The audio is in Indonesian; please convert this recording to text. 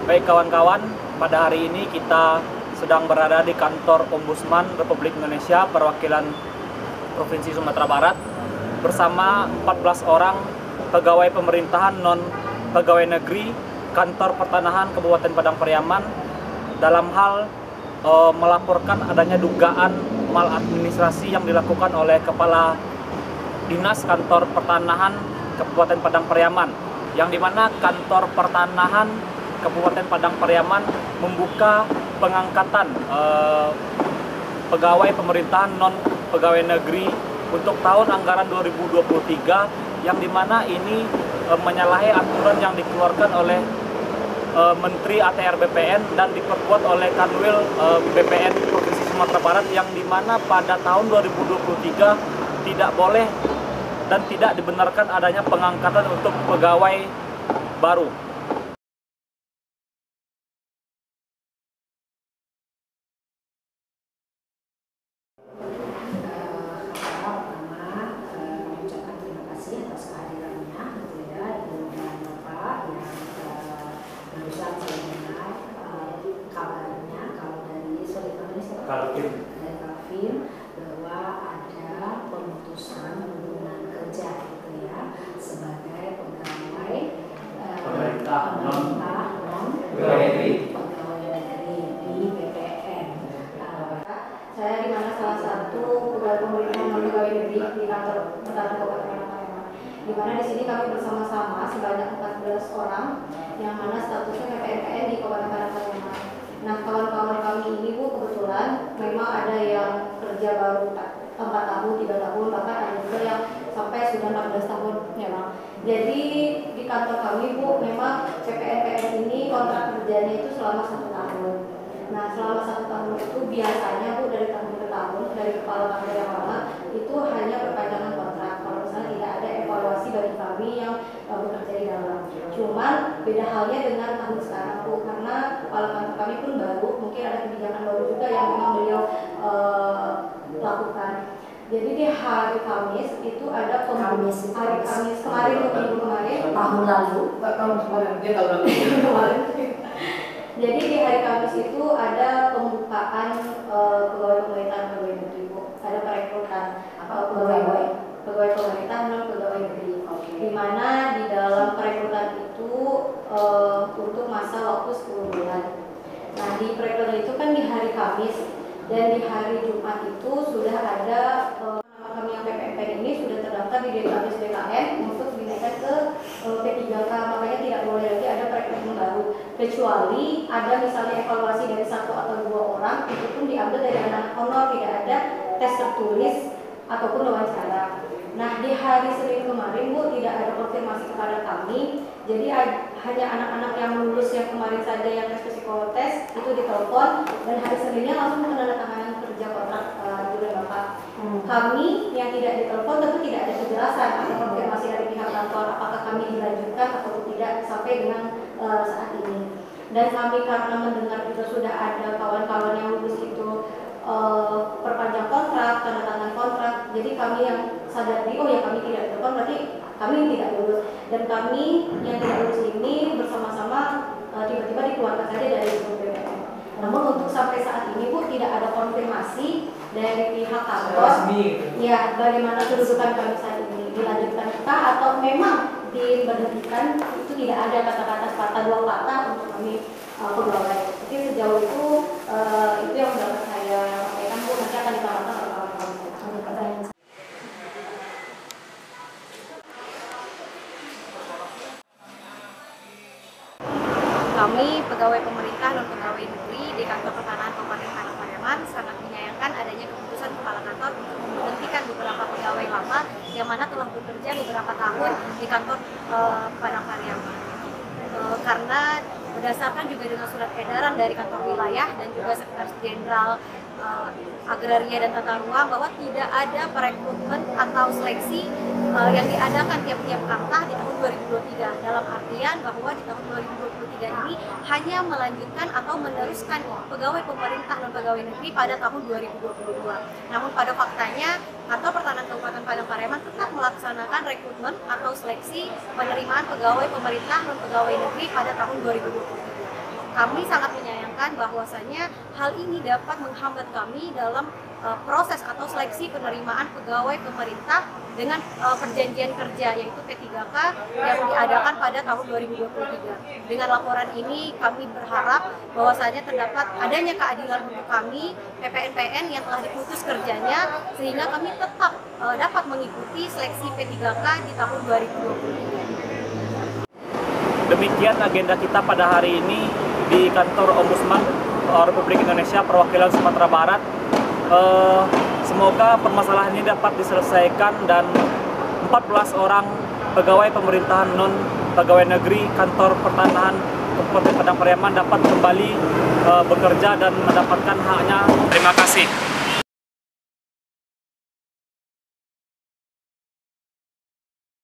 Baik kawan-kawan, pada hari ini kita sedang berada di kantor Ombudsman Republik Indonesia perwakilan Provinsi Sumatera Barat bersama 14 orang pegawai pemerintahan non pegawai negeri Kantor Pertanahan Kabupaten Padang Pariaman dalam hal melaporkan adanya dugaan maladministrasi yang dilakukan oleh Kepala Dinas Kantor Pertanahan Kabupaten Padang Pariaman, yang dimana Kantor Pertanahan Kabupaten Padang Pariaman membuka pengangkatan pegawai pemerintahan non pegawai negeri untuk tahun anggaran 2023, yang dimana ini menyalahi aturan yang dikeluarkan oleh Menteri ATR BPN dan diperkuat oleh Kanwil BPN Provinsi Sumatera Barat, yang dimana pada tahun 2023 tidak boleh dan tidak dibenarkan adanya pengangkatan untuk pegawai baru. Kalvin bahwa ada pemutusan hubungan kerja gitu ya sebagai pegawai Pemerintah non pegawai negeri di BPN. Saya di mana salah satu pegawai pemerintah non pegawai negeri di kantor Pertanahan Kabupaten Pariaman. Di mana di sini kami bersama-sama sebanyak 14 orang yang mana statusnya PPNPN di Kabupaten Pariaman. Nah, kawan-kawan kami ini Bu, kebetulan memang ada yang kerja baru 4 tahun, 3 tahun, bahkan ada juga yang sampai sudah 14 tahun memang. Jadi di kantor kami Bu, memang CPNPN ini kontrak kerjanya itu selama 1 tahun. Nah, selama 1 tahun itu biasanya Bu, dari tahun ke tahun, dari kepala kantor yang lama itu hanya perpanjangan kontrak. Kalau misalnya tidak ada evaluasi bagi kami yang bekerja di dalam. Cuman beda halnya dengan tahun sekarang Bu, karena kepala kantor kami pun baru, mungkin ada kebijakan baru juga yang memang beliau lakukan. Jadi di hari Kamis itu ada hari Kamis kemarin, minggu kemarin, tahun lalu, kemarin. Jadi di hari Kamis itu ada pembukaan pegawai pemerintahan pegawai negeri Bu. Ada perekrutan pegawai pemerintah non pegawai negeri. Di mana di dalam perekrutan itu untuk masa waktu 10 bulan. Nah, di perekrutan itu kan di hari Kamis dan di hari Jumat itu sudah ada nama kami yang PPNPN ini sudah terdaftar di database BKN untuk dinaikkan ke P3K, makanya tidak boleh lagi ada perekrutan baru, kecuali ada misalnya evaluasi dari 1 atau 2 orang, itu pun diambil dari anak honor, tidak ada tes tertulis ataupun wawancara. Nah, di hari Senin kemarin Bu, tidak ada konfirmasi kepada kami. Jadi hanya anak-anak yang lulus yang kemarin saja yang tes psikotes itu ditelepon, dan hari Seninnya langsung menandatangani kerja kontrak Ibu dan Bapak. Kami yang tidak ditelepon tentu tidak ada kejelasan atau konfirmasi dari pihak kantor apakah kami dilanjutkan atau tidak sampai dengan saat ini. Dan kami karena mendengar juga sudah ada kawan-kawan yang lulus itu perpanjang kontrak, tanda tangan kontrak, jadi kami yang sadari, oh ya kami tidak ditelepon berarti kami tidak lulus, dan kami yang tidak lulus ini bersama-sama tiba-tiba dikeluarkan saja dari BPN. Namun untuk sampai saat ini Bu, tidak ada konfirmasi dari pihak kantor ya bagaimana kedudukan kami saat ini, dilanjutkan atau memang diberhentikan. Itu tidak ada kata-kata sepatah dua kata untuk kami pegawai. Jadi sejauh itu yang dapat saya sampaikan Bu, nanti akan ditambahkan oleh kawan-kawan. Kami pegawai pemerintah non pegawai negeri di Kantor Pertanahan Kabupaten Padang Pariaman sangat menyayangkan adanya keputusan kepala kantor untuk memberhentikan beberapa pegawai lama yang mana telah bekerja beberapa tahun di kantor Padang Pariaman. Karena berdasarkan juga dengan surat edaran dari kantor wilayah dan juga Sekretaris Jenderal Agraria dan Tata Ruang bahwa tidak ada perekrutmen atau seleksi yang diadakan tiap-tiap kantah di tahun 2023, dalam artian bahwa di tahun 2023 ini hanya melanjutkan atau meneruskan pegawai pemerintah dan pegawai negeri pada tahun 2022. Namun pada faktanya Kantor Pertanahan Kabupaten Padang Pariaman tetap melaksanakan rekrutmen atau seleksi penerimaan pegawai pemerintah dan pegawai negeri pada tahun 2023. kami sangat menyayangkan bahwasanya hal ini dapat menghambat kami dalam proses atau seleksi penerimaan pegawai pemerintah dengan perjanjian kerja yaitu P3K yang diadakan pada tahun 2023. Dengan laporan ini kami berharap bahwasanya terdapat adanya keadilan untuk kami PPNPN yang telah diputus kerjanya sehingga kami tetap dapat mengikuti seleksi P3K di tahun 2023. Demikian agenda kita pada hari ini di kantor Ombudsman Republik Indonesia perwakilan Sumatera Barat. Semoga permasalahan ini dapat diselesaikan dan 14 orang pegawai pemerintahan non pegawai negeri kantor pertanahan Kabupaten Padang Pariaman dapat kembali bekerja dan mendapatkan haknya. Terima kasih.